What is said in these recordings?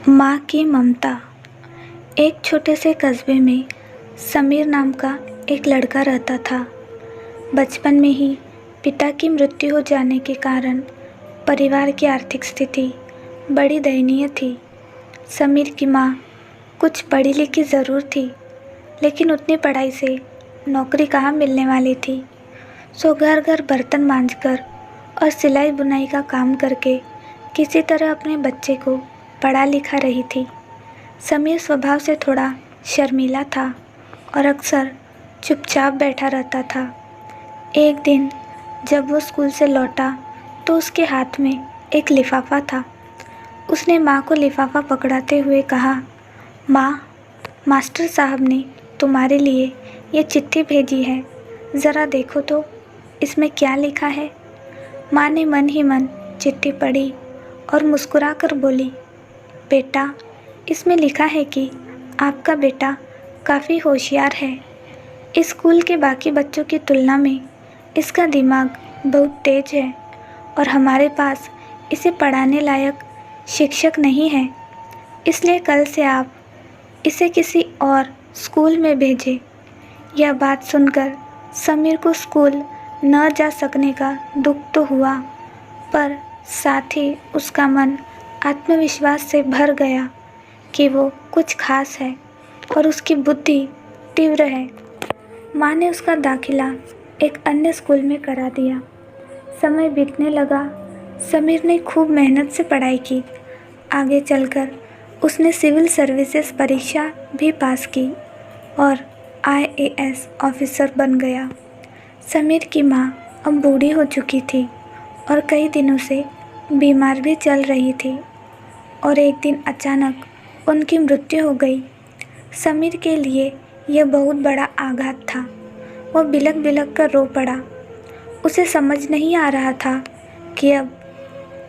माँ की ममता। एक छोटे से कस्बे में समीर नाम का एक लड़का रहता था। बचपन में ही पिता की मृत्यु हो जाने के कारण परिवार की आर्थिक स्थिति बड़ी दयनीय थी। समीर की माँ कुछ पढ़ी लिखी ज़रूर थी, लेकिन उतनी पढ़ाई से नौकरी कहाँ मिलने वाली थी। सो घर घर बर्तन मांजकर और सिलाई बुनाई का काम करके किसी तरह अपने बच्चे को पढ़ा लिखा रही थी। समीर स्वभाव से थोड़ा शर्मीला था और अक्सर चुपचाप बैठा रहता था। एक दिन जब वो स्कूल से लौटा तो उसके हाथ में एक लिफाफा था। उसने माँ को लिफाफा पकड़ाते हुए कहा, माँ, मास्टर साहब ने तुम्हारे लिए ये चिट्ठी भेजी है, ज़रा देखो तो इसमें क्या लिखा है। माँ ने मन ही मन चिट्ठी पढ़ी और मुस्कुरा कर बोली, बेटा, इसमें लिखा है कि आपका बेटा काफ़ी होशियार है। इस स्कूल के बाकी बच्चों की तुलना में इसका दिमाग बहुत तेज है और हमारे पास इसे पढ़ाने लायक शिक्षक नहीं है, इसलिए कल से आप इसे किसी और स्कूल में भेजें। यह बात सुनकर समीर को स्कूल न जा सकने का दुख तो हुआ, पर साथ ही उसका मन आत्मविश्वास से भर गया कि वो कुछ खास है और उसकी बुद्धि तीव्र है। माँ ने उसका दाखिला एक अन्य स्कूल में करा दिया। समय बीतने लगा। समीर ने खूब मेहनत से पढ़ाई की। आगे चलकर उसने सिविल सर्विसेज परीक्षा भी पास की और IAS ऑफिसर बन गया। समीर की माँ अब बूढ़ी हो चुकी थी और कई दिनों से बीमार भी चल रही थी और एक दिन अचानक उनकी मृत्यु हो गई। समीर के लिए यह बहुत बड़ा आघात था। वह बिलख बिलख कर रो पड़ा। उसे समझ नहीं आ रहा था कि अब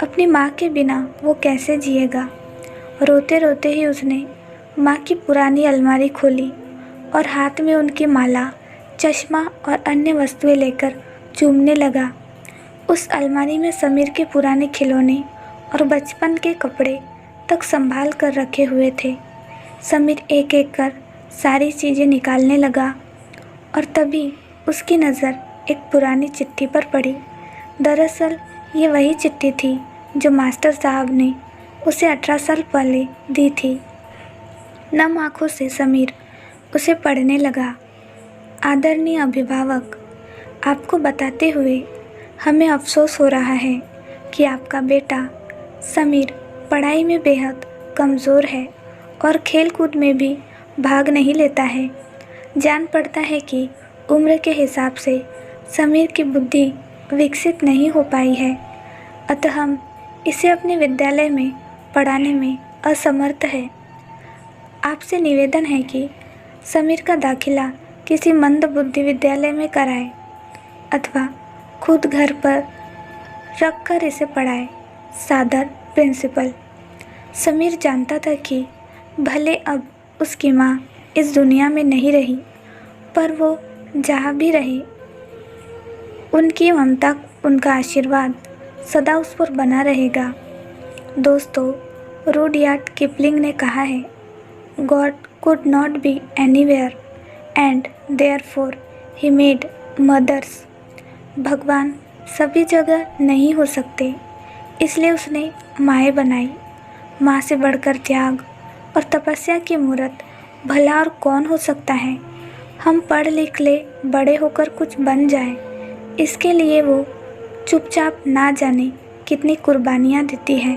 अपनी माँ के बिना वो कैसे जिएगा। रोते रोते ही उसने माँ की पुरानी अलमारी खोली और हाथ में उनकी माला, चश्मा और अन्य वस्तुएं लेकर चूमने लगा। उस अलमारी में समीर के पुराने खिलौने और बचपन के कपड़े तक संभाल कर रखे हुए थे। समीर एक एक कर सारी चीज़ें निकालने लगा और तभी उसकी नज़र एक पुरानी चिट्ठी पर पड़ी। दरअसल ये वही चिट्ठी थी जो मास्टर साहब ने उसे 18 साल पहले दी थी। नम आँखों से समीर उसे पढ़ने लगा। आदरणीय अभिभावक, आपको बताते हुए हमें अफसोस हो रहा है कि आपका बेटा समीर पढ़ाई में बेहद कमज़ोर है और खेल कूद में भी भाग नहीं लेता है। जान पड़ता है कि उम्र के हिसाब से समीर की बुद्धि विकसित नहीं हो पाई है, अतः हम इसे अपने विद्यालय में पढ़ाने में असमर्थ है। आपसे निवेदन है कि समीर का दाखिला किसी मंद बुद्धि विद्यालय में कराएं अथवा खुद घर पर रख कर इसे पढ़ाएं। सादर, प्रिंसिपल। समीर जानता था कि भले अब उसकी माँ इस दुनिया में नहीं रही, पर वो जहाँ भी रहे उनकी ममता, उनका आशीर्वाद सदा उस पर बना रहेगा। दोस्तों, रुडयार्ड किपलिंग ने कहा है, God could not be anywhere and therefore he made mothers. भगवान सभी जगह नहीं हो सकते, इसलिए उसने माएँ बनाई। माँ से बढ़कर त्याग और तपस्या की मूरत भला और कौन हो सकता है। हम पढ़ लिख ले, बड़े होकर कुछ बन जाए, इसके लिए वो चुपचाप ना जाने कितनी कुर्बानियाँ देती है।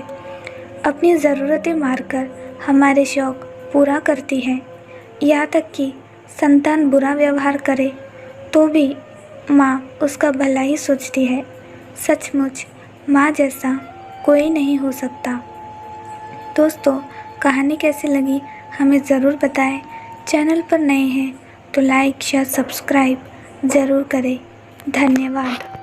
अपनी ज़रूरतें मारकर हमारे शौक़ पूरा करती है। यहाँ तक कि संतान बुरा व्यवहार करे तो भी माँ उसका भला ही सोचती है। सचमुच माँ जैसा कोई नहीं हो सकता। दोस्तों, कहानी कैसी लगी हमें ज़रूर बताएं। चैनल पर नए हैं तो लाइक, शेयर, सब्सक्राइब ज़रूर करें। धन्यवाद।